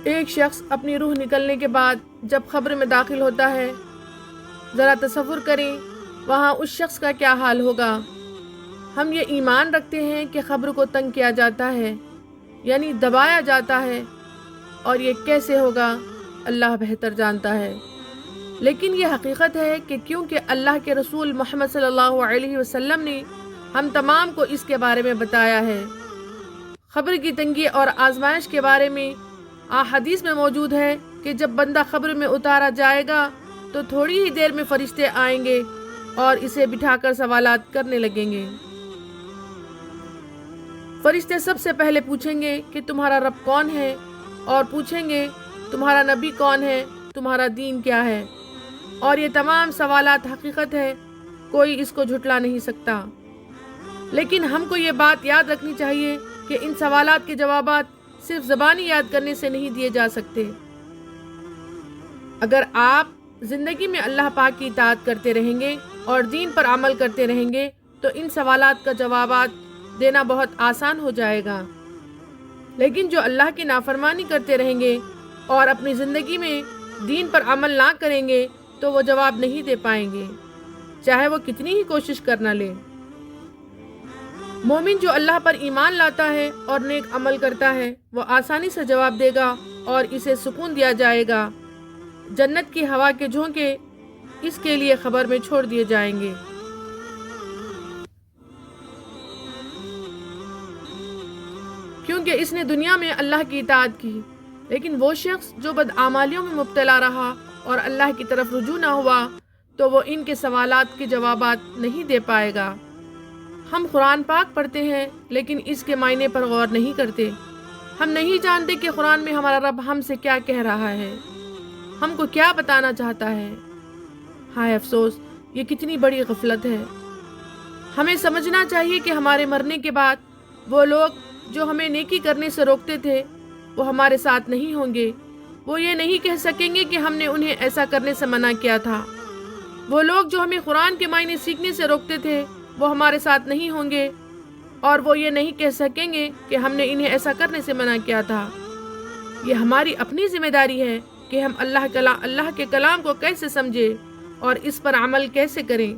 ایک شخص اپنی روح نکلنے کے بعد جب قبر میں داخل ہوتا ہے، ذرا تصور کریں وہاں اس شخص کا کیا حال ہوگا۔ ہم یہ ایمان رکھتے ہیں کہ قبر کو تنگ کیا جاتا ہے، یعنی دبایا جاتا ہے، اور یہ کیسے ہوگا اللہ بہتر جانتا ہے۔ لیکن یہ حقیقت ہے کہ کیونکہ اللہ کے رسول محمد صلی اللہ علیہ وسلم نے ہم تمام کو اس کے بارے میں بتایا ہے۔ قبر کی تنگی اور آزمائش کے بارے میں حدیث میں موجود ہے کہ جب بندہ قبر میں اتارا جائے گا تو تھوڑی ہی دیر میں فرشتے آئیں گے اور اسے بٹھا کر سوالات کرنے لگیں گے۔ فرشتے سب سے پہلے پوچھیں گے کہ تمہارا رب کون ہے، اور پوچھیں گے تمہارا نبی کون ہے، تمہارا دین کیا ہے، اور یہ تمام سوالات حقیقت ہے، کوئی اس کو جھٹلا نہیں سکتا۔ لیکن ہم کو یہ بات یاد رکھنی چاہیے کہ ان سوالات کے جوابات صرف زبانی یاد کرنے سے نہیں دیے جا سکتے۔ اگر آپ زندگی میں اللہ پاک کی اطاعت کرتے رہیں گے اور دین پر عمل کرتے رہیں گے تو ان سوالات کا جوابات دینا بہت آسان ہو جائے گا۔ لیکن جو اللہ کی نافرمانی کرتے رہیں گے اور اپنی زندگی میں دین پر عمل نہ کریں گے تو وہ جواب نہیں دے پائیں گے، چاہے وہ کتنی ہی کوشش کر نہ لیں۔ مومن جو اللہ پر ایمان لاتا ہے اور نیک عمل کرتا ہے وہ آسانی سے جواب دے گا اور اسے سکون دیا جائے گا۔ جنت کی ہوا کے جھونکے اس کے لیے خبر میں چھوڑ دیے جائیں گے۔ کیونکہ اس نے دنیا میں اللہ کی اطاعت کی۔ لیکن وہ شخص جو بدعمالیوں میں مبتلا رہا اور اللہ کی طرف رجوع نہ ہوا تو وہ ان کے سوالات کے جوابات نہیں دے پائے گا۔ ہم قرآن پاک پڑھتے ہیں لیکن اس کے معنی پر غور نہیں کرتے۔ ہم نہیں جانتے کہ قرآن میں ہمارا رب ہم سے کیا کہہ رہا ہے، ہم کو کیا بتانا چاہتا ہے۔ ہائے افسوس، یہ کتنی بڑی غفلت ہے۔ ہمیں سمجھنا چاہیے کہ ہمارے مرنے کے بعد وہ لوگ جو ہمیں نیکی کرنے سے روکتے تھے وہ ہمارے ساتھ نہیں ہوں گے۔ وہ یہ نہیں کہہ سکیں گے کہ ہم نے انہیں ایسا کرنے سے منع کیا تھا۔ وہ لوگ جو ہمیں قرآن کے معنی سیکھنے سے روکتے تھے وہ ہمارے ساتھ نہیں ہوں گے، اور وہ یہ نہیں کہہ سکیں گے کہ ہم نے انہیں ایسا کرنے سے منع کیا تھا۔ یہ ہماری اپنی ذمہ داری ہے کہ ہم اللہ کے کلام کو کیسے سمجھیں اور اس پر عمل کیسے کریں۔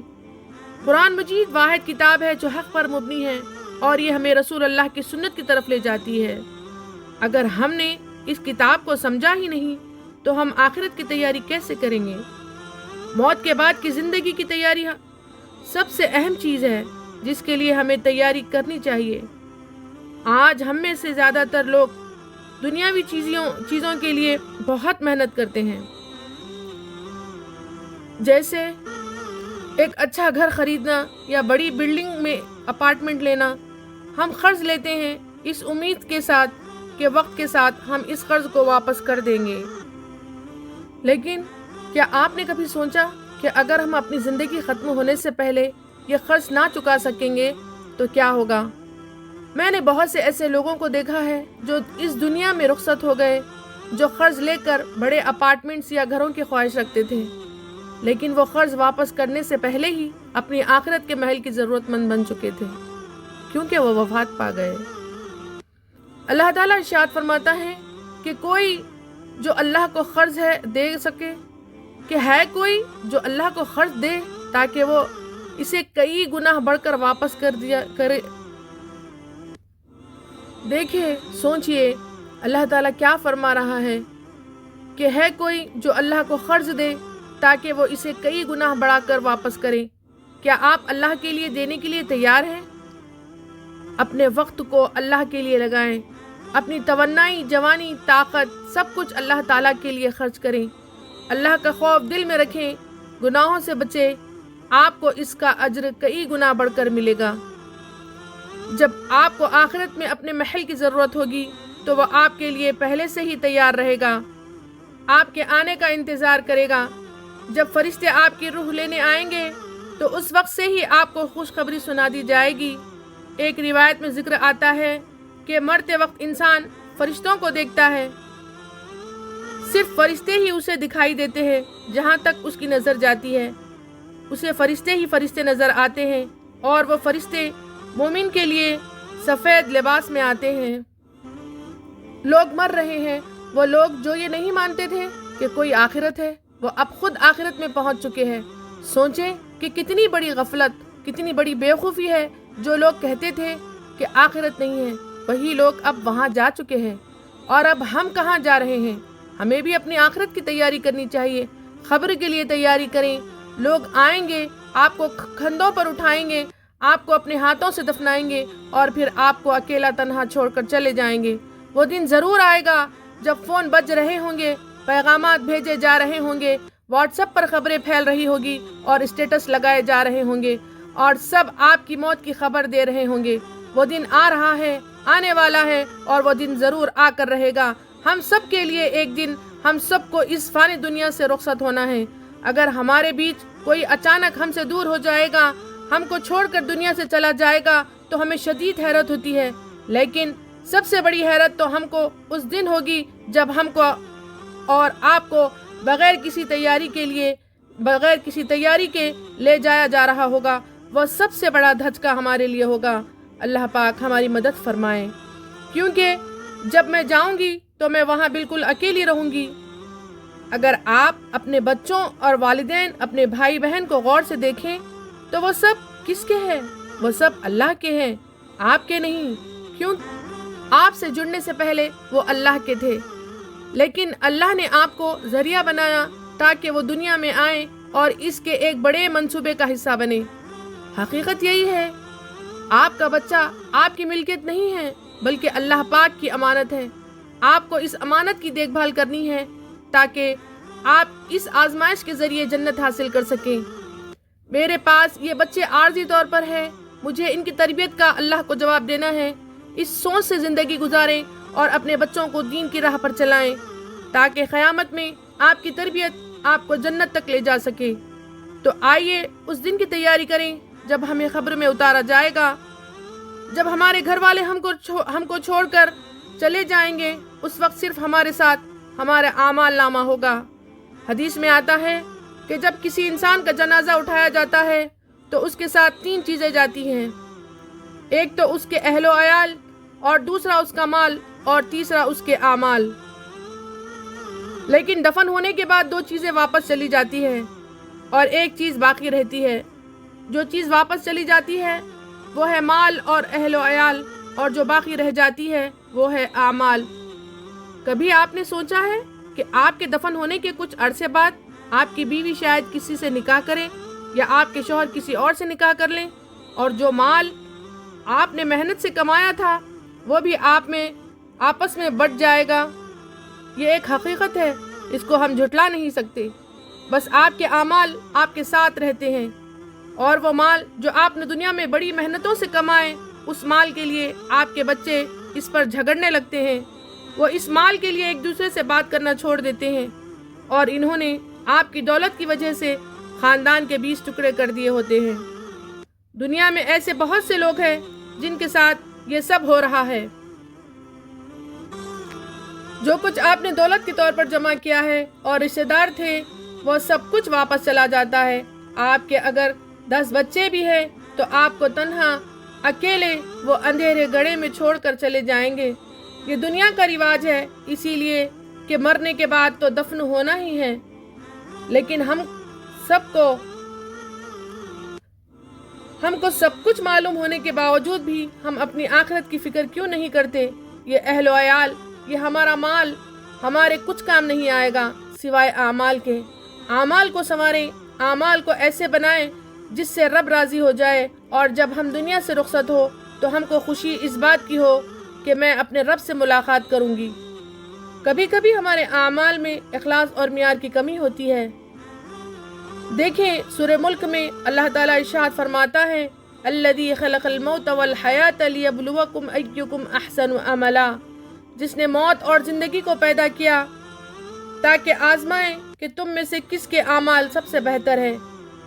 قرآن مجید واحد کتاب ہے جو حق پر مبنی ہے، اور یہ ہمیں رسول اللہ کی سنت کی طرف لے جاتی ہے۔ اگر ہم نے اس کتاب کو سمجھا ہی نہیں تو ہم آخرت کی تیاری کیسے کریں گے؟ موت کے بعد کی زندگی کی تیاری سب سے اہم چیز ہے جس کے لیے ہمیں تیاری کرنی چاہیے۔ آج ہم میں سے زیادہ تر لوگ دنیاوی چیزوں کے لیے بہت محنت کرتے ہیں، جیسے ایک اچھا گھر خریدنا یا بڑی بلڈنگ میں اپارٹمنٹ لینا۔ ہم قرض لیتے ہیں اس امید کے ساتھ کہ وقت کے ساتھ ہم اس قرض کو واپس کر دیں گے۔ لیکن کیا آپ نے کبھی سوچا کہ اگر ہم اپنی زندگی ختم ہونے سے پہلے یہ قرض نہ چکا سکیں گے تو کیا ہوگا؟ میں نے بہت سے ایسے لوگوں کو دیکھا ہے جو اس دنیا میں رخصت ہو گئے، جو قرض لے کر بڑے اپارٹمنٹس یا گھروں کی خواہش رکھتے تھے، لیکن وہ قرض واپس کرنے سے پہلے ہی اپنی آخرت کے محل کی ضرورت مند بن چکے تھے، کیونکہ وہ وفات پا گئے۔ اللہ تعالیٰ ارشاد فرماتا ہے کہ کوئی جو اللہ کو قرض دے سکے، کہ ہے کوئی جو اللہ کو قرض دے تاکہ وہ اسے کئی گناہ بڑھ کر واپس کر دیا کرے۔ دیکھیں، سوچئے اللہ تعالیٰ کیا فرما رہا ہے کہ ہے کوئی جو اللہ کو قرض دے تاکہ وہ اسے کئی گناہ بڑھا کر واپس کرے۔ کیا آپ اللہ کے لیے دینے کے لیے تیار ہیں؟ اپنے وقت کو اللہ کے لیے لگائیں، اپنی توانائی، جوانی، طاقت سب کچھ اللہ تعالیٰ کے لیے خرچ کریں۔ اللہ کا خوف دل میں رکھیں، گناہوں سے بچیں، آپ کو اس کا اجر کئی گنا بڑھ کر ملے گا۔ جب آپ کو آخرت میں اپنے محل کی ضرورت ہوگی تو وہ آپ کے لیے پہلے سے ہی تیار رہے گا، آپ کے آنے کا انتظار کرے گا۔ جب فرشتے آپ کی روح لینے آئیں گے تو اس وقت سے ہی آپ کو خوشخبری سنا دی جائے گی۔ ایک روایت میں ذکر آتا ہے کہ مرتے وقت انسان فرشتوں کو دیکھتا ہے، صرف فرشتے ہی اسے دکھائی دیتے ہیں، جہاں تک اس کی نظر جاتی ہے اسے فرشتے ہی فرشتے نظر آتے ہیں، اور وہ فرشتے مومن کے لیے سفید لباس میں آتے ہیں۔ لوگ مر رہے ہیں، وہ لوگ جو یہ نہیں مانتے تھے کہ کوئی آخرت ہے، وہ اب خود آخرت میں پہنچ چکے ہیں۔ سوچیں کہ کتنی بڑی غفلت، کتنی بڑی بیوقوفی ہے۔ جو لوگ کہتے تھے کہ آخرت نہیں ہے، وہی لوگ اب وہاں جا چکے ہیں۔ اور اب ہم کہاں جا رہے ہیں؟ ہمیں بھی اپنی آخرت کی تیاری کرنی چاہیے۔ خبر کے لیے تیاری کریں۔ لوگ آئیں گے، آپ کو کندھوں پر اٹھائیں گے، آپ کو اپنے ہاتھوں سے دفنائیں گے اور پھر آپ کو اکیلا تنہا چھوڑ کر چلے جائیں گے۔ وہ دن ضرور آئے گا جب فون بج رہے ہوں گے، پیغامات بھیجے جا رہے ہوں گے، واٹس ایپ پر خبریں پھیل رہی ہوگی اور اسٹیٹس لگائے جا رہے ہوں گے اور سب آپ کی موت کی خبر دے رہے ہوں گے۔ وہ دن آ رہا ہے، آنے والا ہے اور وہ دن ضرور آ کر رہے گا۔ ہم سب کے لیے ایک دن ہم سب کو اس فانی دنیا سے رخصت ہونا ہے۔ اگر ہمارے بیچ کوئی اچانک ہم سے دور ہو جائے گا، ہم کو چھوڑ کر دنیا سے چلا جائے گا تو ہمیں شدید حیرت ہوتی ہے، لیکن سب سے بڑی حیرت تو ہم کو اس دن ہوگی جب ہم کو اور آپ کو بغیر کسی تیاری کے لے جایا جا رہا ہوگا۔ وہ سب سے بڑا دھچکا ہمارے لیے ہوگا۔ اللہ پاک ہماری مدد فرمائے، کیونکہ جب میں جاؤں گی تو میں وہاں بالکل اکیلی رہوں گی۔ اگر آپ اپنے بچوں اور والدین، اپنے بھائی بہن کو غور سے دیکھیں تو وہ سب کس کے ہیں؟ وہ سب اللہ کے ہیں، آپ کے نہیں۔ کیوں؟ آپ سے جڑنے سے پہلے وہ اللہ کے تھے، لیکن اللہ نے آپ کو ذریعہ بنایا تاکہ وہ دنیا میں آئیں اور اس کے ایک بڑے منصوبے کا حصہ بنے۔ حقیقت یہی ہے، آپ کا بچہ آپ کی ملکیت نہیں ہے بلکہ اللہ پاک کی امانت ہے۔ آپ کو اس امانت کی دیکھ بھال کرنی ہے تاکہ آپ اس آزمائش کے ذریعے جنت حاصل کر سکیں۔ میرے پاس یہ بچے عارضی طور پر ہیں، مجھے ان کی تربیت کا اللہ کو جواب دینا ہے۔ اس سوچ سے زندگی گزاریں اور اپنے بچوں کو دین کی راہ پر چلائیں تاکہ قیامت میں آپ کی تربیت آپ کو جنت تک لے جا سکے۔ تو آئیے اس دن کی تیاری کریں جب ہمیں قبر میں اتارا جائے گا، جب ہمارے گھر والے ہم کو چھوڑ کر چلے جائیں گے۔ اس وقت صرف ہمارے ساتھ ہمارا اعمال نامہ ہوگا۔ حدیث میں آتا ہے کہ جب کسی انسان کا جنازہ اٹھایا جاتا ہے تو اس کے ساتھ 3 چیزیں جاتی ہیں، ایک تو اس کے اہل و عیال، اور دوسرا اس کا مال، اور تیسرا اس کے اعمال۔ لیکن دفن ہونے کے بعد 2 چیزیں واپس چلی جاتی ہیں اور ایک چیز باقی رہتی ہے۔ جو چیز واپس چلی جاتی ہے وہ ہے مال اور اہل و عیال، اور جو باقی رہ جاتی ہے وہ ہے اعمال۔ کبھی آپ نے سوچا ہے کہ آپ کے دفن ہونے کے کچھ عرصے بعد آپ کی بیوی شاید کسی سے نکاح کرے یا آپ کے شوہر کسی اور سے نکاح کر لیں، اور جو مال آپ نے محنت سے کمایا تھا وہ بھی آپس میں بٹ جائے گا۔ یہ ایک حقیقت ہے، اس کو ہم جھٹلا نہیں سکتے۔ بس آپ کے اعمال آپ کے ساتھ رہتے ہیں، اور وہ مال جو آپ نے دنیا میں بڑی محنتوں سے کمائے، اس مال کے لیے آپ کے بچے اس پر جھگڑنے لگتے ہیں۔ وہ اس مال کے لیے ایک دوسرے سے بات کرنا چھوڑ دیتے ہیں، اور انہوں نے آپ کی دولت کی وجہ سے خاندان کے 20 ٹکڑے کر دیے ہوتے ہیں۔ دنیا میں ایسے بہت سے لوگ ہیں جن کے ساتھ یہ سب ہو رہا ہے۔ جو کچھ آپ نے دولت کے طور پر جمع کیا ہے اور رشتہ دار تھے، وہ سب کچھ واپس چلا جاتا ہے۔ آپ کے اگر 10 بچے بھی ہیں تو آپ کو تنہا اکیلے وہ اندھیرے گڑھے میں چھوڑ کر چلے جائیں گے۔ یہ دنیا کا رواج ہے، اسی لیے کہ مرنے کے بعد تو دفن ہونا ہی ہے۔ لیکن ہم کو سب کچھ معلوم ہونے کے باوجود بھی ہم اپنی آخرت کی فکر کیوں نہیں کرتے؟ یہ اہل و عیال، یہ ہمارا مال ہمارے کچھ کام نہیں آئے گا سوائے اعمال کے۔ اعمال کو سنواریں، اعمال کو ایسے بنائیں جس سے رب راضی ہو جائے، اور جب ہم دنیا سے رخصت ہو تو ہم کو خوشی اس بات کی ہو کہ میں اپنے رب سے ملاقات کروں گی۔ کبھی کبھی ہمارے اعمال میں اخلاص اور معیار کی کمی ہوتی ہے۔ دیکھیں سورہ ملک میں اللہ تعالیٰ ارشاد فرماتا ہے، الذی خلق الموت والحیات لیبلوکم ایکم احسن عملا، جس نے موت اور زندگی کو پیدا کیا تاکہ آزمائیں کہ تم میں سے کس کے اعمال سب سے بہتر ہے۔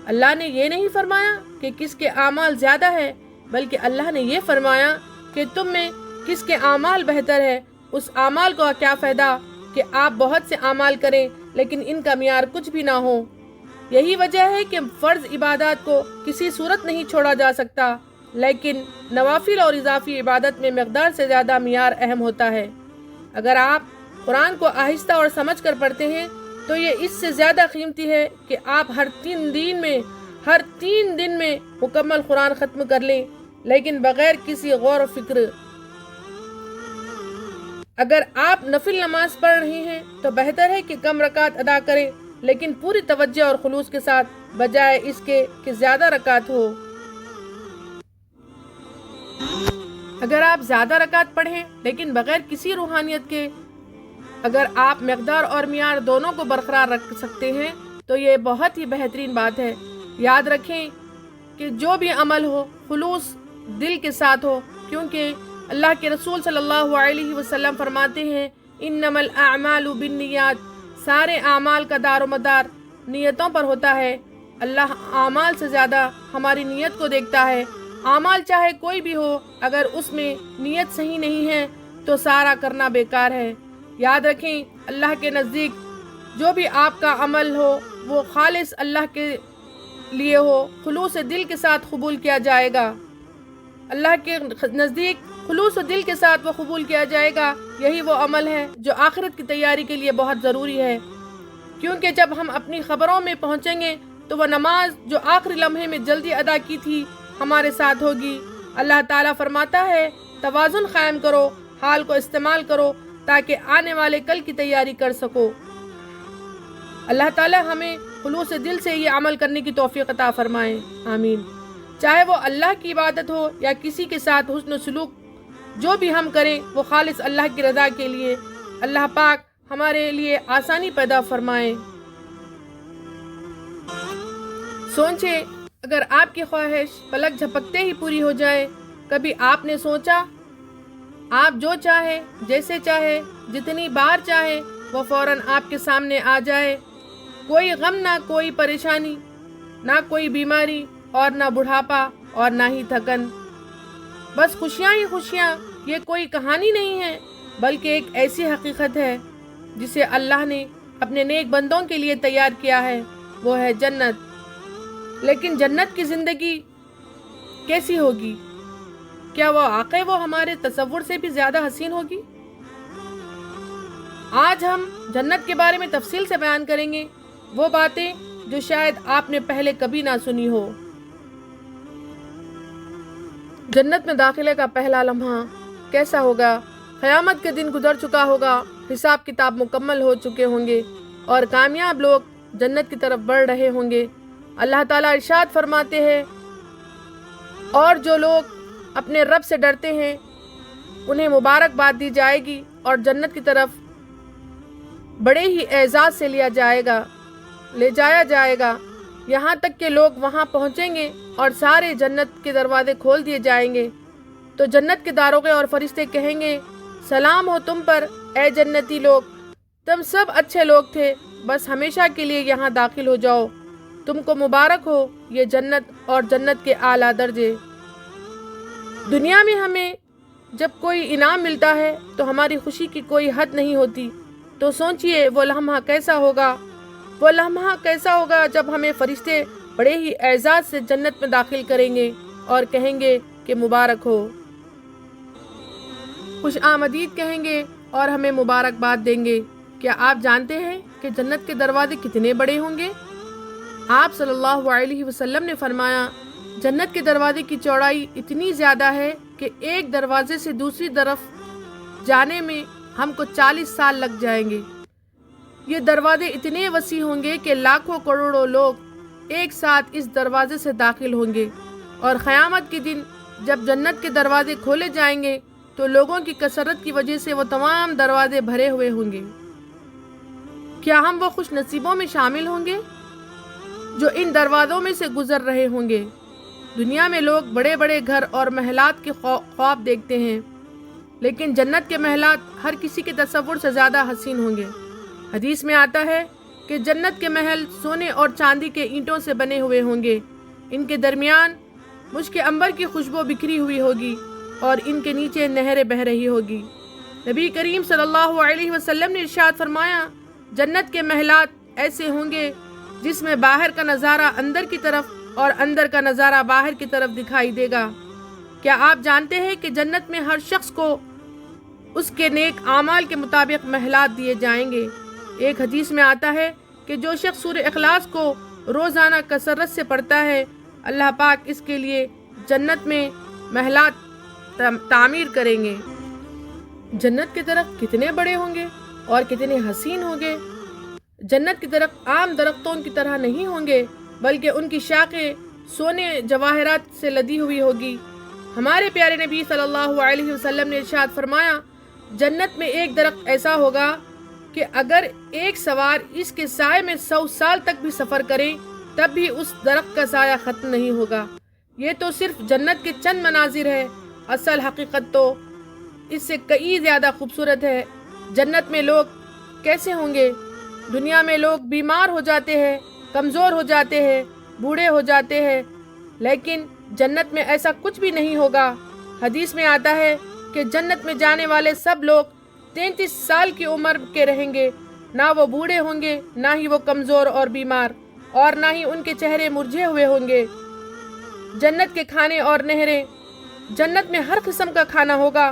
اللہ نے یہ نہیں فرمایا کہ کس کے اعمال زیادہ ہے، بلکہ اللہ نے یہ فرمایا کہ تم میں کس کے اعمال بہتر ہے۔ اس اعمال کو کیا فائدہ کہ آپ بہت سے اعمال کریں لیکن ان کا معیار کچھ بھی نہ ہو۔ یہی وجہ ہے کہ فرض عبادات کو کسی صورت نہیں چھوڑا جا سکتا، لیکن نوافل اور اضافی عبادت میں مقدار سے زیادہ معیار اہم ہوتا ہے۔ اگر آپ قرآن کو آہستہ اور سمجھ کر پڑھتے ہیں تو یہ اس سے زیادہ قیمتی ہے کہ آپ ہر 3 دن میں مکمل قرآن ختم کر لیں، لیکن بغیر کسی غور و فکر۔ اگر آپ نفل نماز پڑھ رہے ہیں تو بہتر ہے کہ کم رکعت ادا کریں، لیکن پوری توجہ اور خلوص کے ساتھ، بجائے اس کے کہ زیادہ رکعت ہو۔ اگر آپ زیادہ رکعت پڑھیں لیکن بغیر کسی روحانیت کے، اگر آپ مقدار اور معیار دونوں کو برقرار رکھ سکتے ہیں تو یہ بہت ہی بہترین بات ہے۔ یاد رکھیں کہ جو بھی عمل ہو خلوص دل کے ساتھ ہو، کیونکہ اللہ کے رسول صلی اللہ علیہ وسلم فرماتے ہیں انما الاعمال بالنیات، سارے اعمال کا دار و مدار نیتوں پر ہوتا ہے۔ اللہ اعمال سے زیادہ ہماری نیت کو دیکھتا ہے۔ اعمال چاہے کوئی بھی ہو، اگر اس میں نیت صحیح نہیں ہے تو سارا کرنا بیکار ہے۔ یاد رکھیں اللہ کے نزدیک جو بھی آپ کا عمل ہو وہ خالص اللہ کے لیے ہو، خلوص دل کے ساتھ قبول کیا جائے گا۔ اللہ کے نزدیک خلوص دل کے ساتھ وہ قبول کیا جائے گا۔ یہی وہ عمل ہے جو آخرت کی تیاری کے لیے بہت ضروری ہے، کیونکہ جب ہم اپنی خبروں میں پہنچیں گے تو وہ نماز جو آخری لمحے میں جلدی ادا کی تھی ہمارے ساتھ ہوگی۔ اللہ تعالیٰ فرماتا ہے توازن قائم کرو، حال کو استعمال کرو تاکہ آنے والے کل کی تیاری کر سکو۔ اللہ تعالیٰ ہمیں خلوص دل سے یہ عمل کرنے کی توفیق عطا فرمائے، آمین۔ چاہے وہ اللہ کی عبادت ہو یا کسی کے ساتھ حسن و سلوک، جو بھی ہم کریں وہ خالص اللہ کی رضا کے لیے۔ اللہ پاک ہمارے لیے آسانی پیدا فرمائے۔ سوچیں اگر آپ کی خواہش پلک جھپکتے ہی پوری ہو جائے، کبھی آپ نے سوچا آپ جو چاہے، جیسے چاہے، جتنی بار چاہے وہ فوراً آپ کے سامنے آ جائے، کوئی غم نہ کوئی پریشانی، نہ کوئی بیماری اور نہ بڑھاپا اور نہ ہی تھکن، بس خوشیاں ہی خوشیاں۔ یہ کوئی کہانی نہیں ہے بلکہ ایک ایسی حقیقت ہے جسے اللہ نے اپنے نیک بندوں کے لیے تیار کیا ہے، وہ ہے جنت۔ لیکن جنت کی زندگی کیسی ہوگی؟ کیا وہ واقعی وہ ہمارے تصور سے بھی زیادہ حسین ہوگی؟ آج ہم جنت کے بارے میں تفصیل سے بیان کریں گے، وہ باتیں جو شاید آپ نے پہلے کبھی نہ سنی ہو۔ جنت میں داخلے کا پہلا لمحہ کیسا ہوگا؟ قیامت کے دن گزر چکا ہوگا، حساب کتاب مکمل ہو چکے ہوں گے اور کامیاب لوگ جنت کی طرف بڑھ رہے ہوں گے۔ اللہ تعالیٰ ارشاد فرماتے ہیں، اور جو لوگ اپنے رب سے ڈرتے ہیں انہیں مبارکباد دی جائے گی اور جنت کی طرف بڑے ہی اعزاز سے لے جایا جائے گا، یہاں تک کہ لوگ وہاں پہنچیں گے اور سارے جنت کے دروازے کھول دیے جائیں گے تو جنت کے داروغے اور فرشتے کہیں گے سلام ہو تم پر اے جنتی لوگ، تم سب اچھے لوگ تھے، بس ہمیشہ کے لیے یہاں داخل ہو جاؤ، تم کو مبارک ہو یہ جنت اور جنت کے اعلیٰ درجے۔ دنیا میں ہمیں جب کوئی انعام ملتا ہے تو ہماری خوشی کی کوئی حد نہیں ہوتی، تو سوچئے وہ لمحہ کیسا ہوگا جب ہمیں فرشتے بڑے ہی اعزاز سے جنت میں داخل کریں گے اور کہیں گے کہ مبارک ہو، خوش آمدید کہیں گے اور ہمیں مبارکباد دیں گے۔ کیا آپ جانتے ہیں کہ جنت کے دروازے کتنے بڑے ہوں گے؟ آپ صلی اللہ علیہ وسلم نے فرمایا جنت کے دروازے کی چوڑائی اتنی زیادہ ہے کہ ایک دروازے سے دوسری طرف جانے میں ہم کو 40 سال لگ جائیں گے۔ یہ دروازے اتنے وسیع ہوں گے کہ لاکھوں کروڑوں لوگ ایک ساتھ اس دروازے سے داخل ہوں گے، اور قیامت کے دن جب جنت کے دروازے کھولے جائیں گے تو لوگوں کی کثرت کی وجہ سے وہ تمام دروازے بھرے ہوئے ہوں گے۔ کیا ہم وہ خوش نصیبوں میں شامل ہوں گے جو ان دروازوں میں سے گزر رہے ہوں گے؟ دنیا میں لوگ بڑے بڑے گھر اور محلات کے خواب دیکھتے ہیں، لیکن جنت کے محلات ہر کسی کے تصور سے زیادہ حسین ہوں گے۔ حدیث میں آتا ہے کہ جنت کے محل سونے اور چاندی کے اینٹوں سے بنے ہوئے ہوں گے، ان کے درمیان مشک عنبر کی خوشبو بکھری ہوئی ہوگی اور ان کے نیچے نہریں بہہ رہی ہوگی۔ نبی کریم صلی اللہ علیہ وسلم نے ارشاد فرمایا جنت کے محلات ایسے ہوں گے جس میں باہر کا نظارہ اندر کی طرف اور اندر کا نظارہ باہر کی طرف دکھائی دے گا۔ کیا آپ جانتے ہیں کہ جنت میں ہر شخص کو اس کے نیک اعمال کے مطابق محلات دیے جائیں گے۔ ایک حدیث میں آتا ہے کہ جو شخص سورہ اخلاص کو روزانہ کثرت سے پڑھتا ہے، اللہ پاک اس کے لیے جنت میں محلات تعمیر کریں گے۔ جنت کے درخت کتنے بڑے ہوں گے اور کتنے حسین ہوں گے۔ جنت کے درخت عام درختوں کی طرح نہیں ہوں گے، بلکہ ان کی شاخیں سونے جواہرات سے لدی ہوئی ہوگی۔ ہمارے پیارے نبی صلی اللہ علیہ وسلم نے ارشاد فرمایا، جنت میں ایک درخت ایسا ہوگا کہ اگر ایک سوار اس کے سائے میں 100 سال تک بھی سفر کرے تب بھی اس درخت کا سایہ ختم نہیں ہوگا۔ یہ تو صرف جنت کے چند مناظر ہے، اصل حقیقت تو اس سے کئی زیادہ خوبصورت ہے۔ جنت میں لوگ کیسے ہوں گے؟ دنیا میں لوگ بیمار ہو جاتے ہیں، کمزور ہو جاتے ہیں، بوڑھے ہو جاتے ہیں، لیکن جنت میں ایسا کچھ بھی نہیں ہوگا۔ حدیث میں آتا ہے کہ جنت میں جانے والے سب لوگ 33 سال کی عمر کے رہیں گے، نہ وہ بوڑھے ہوں گے، نہ ہی وہ کمزور اور بیمار، اور نہ ہی ان کے چہرے مرجھے ہوئے ہوں گے۔ جنت کے کھانے اور نہریں، جنت میں ہر قسم کا کھانا ہوگا،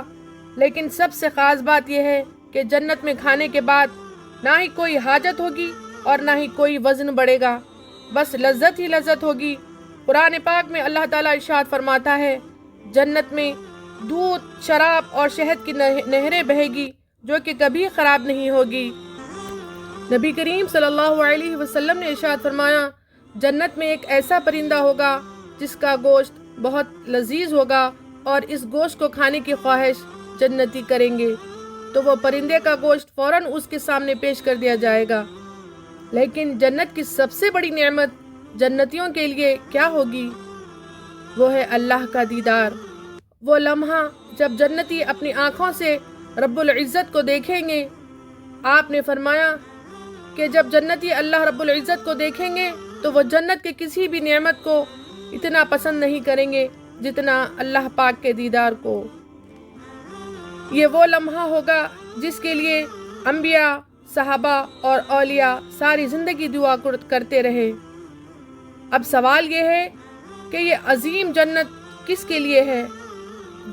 لیکن سب سے خاص بات یہ ہے کہ جنت میں کھانے کے بعد نہ ہی کوئی حاجت ہوگی اور نہ ہی کوئی وزن بڑھے گا، بس لذت ہی لذت ہوگی۔ قرآن پاک میں اللہ تعالیٰ ارشاد فرماتا ہے، جنت میں دودھ، شراب اور شہد کی نہریں بہے گی جو کہ کبھی خراب نہیں ہوگی۔ نبی کریم صلی اللہ علیہ وسلم نے ارشاد فرمایا، جنت میں ایک ایسا پرندہ ہوگا جس کا گوشت بہت لذیذ ہوگا، اور اس گوشت کو کھانے کی خواہش جنتی کریں گے تو وہ پرندے کا گوشت فوراً اس کے سامنے پیش کر دیا جائے گا۔ لیکن جنت کی سب سے بڑی نعمت جنتیوں کے لیے کیا ہوگی؟ وہ ہے اللہ کا دیدار۔ وہ لمحہ جب جنتی اپنی آنکھوں سے رب العزت کو دیکھیں گے۔ آپ نے فرمایا کہ جب جنتی اللہ رب العزت کو دیکھیں گے تو وہ جنت کے کسی بھی نعمت کو اتنا پسند نہیں کریں گے جتنا اللہ پاک کے دیدار کو۔ یہ وہ لمحہ ہوگا جس کے لیے انبیاء، صحابہ اور اولیاء ساری زندگی دعا کرتے رہے۔ اب سوال یہ ہے کہ یہ عظیم جنت کس کے لیے ہے؟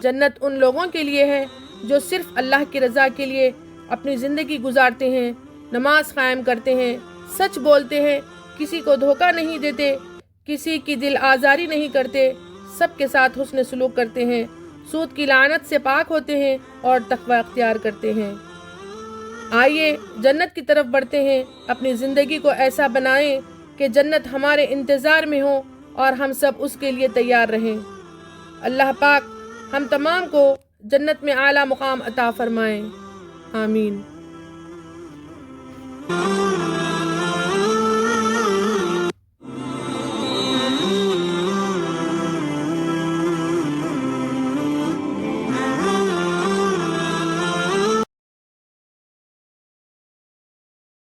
جنت ان لوگوں کے لیے ہے جو صرف اللہ کی رضا کے لیے اپنی زندگی گزارتے ہیں، نماز قائم کرتے ہیں، سچ بولتے ہیں، کسی کو دھوکہ نہیں دیتے، کسی کی دل آزاری نہیں کرتے، سب کے ساتھ حسن سلوک کرتے ہیں، سود کی لعنت سے پاک ہوتے ہیں اور تقوی اختیار کرتے ہیں۔ آئیے جنت کی طرف بڑھتے ہیں، اپنی زندگی کو ایسا بنائیں کہ جنت ہمارے انتظار میں ہو اور ہم سب اس کے لیے تیار رہیں۔ اللہ پاک ہم تمام کو جنت میں اعلیٰ مقام عطا فرمائیں، آمین۔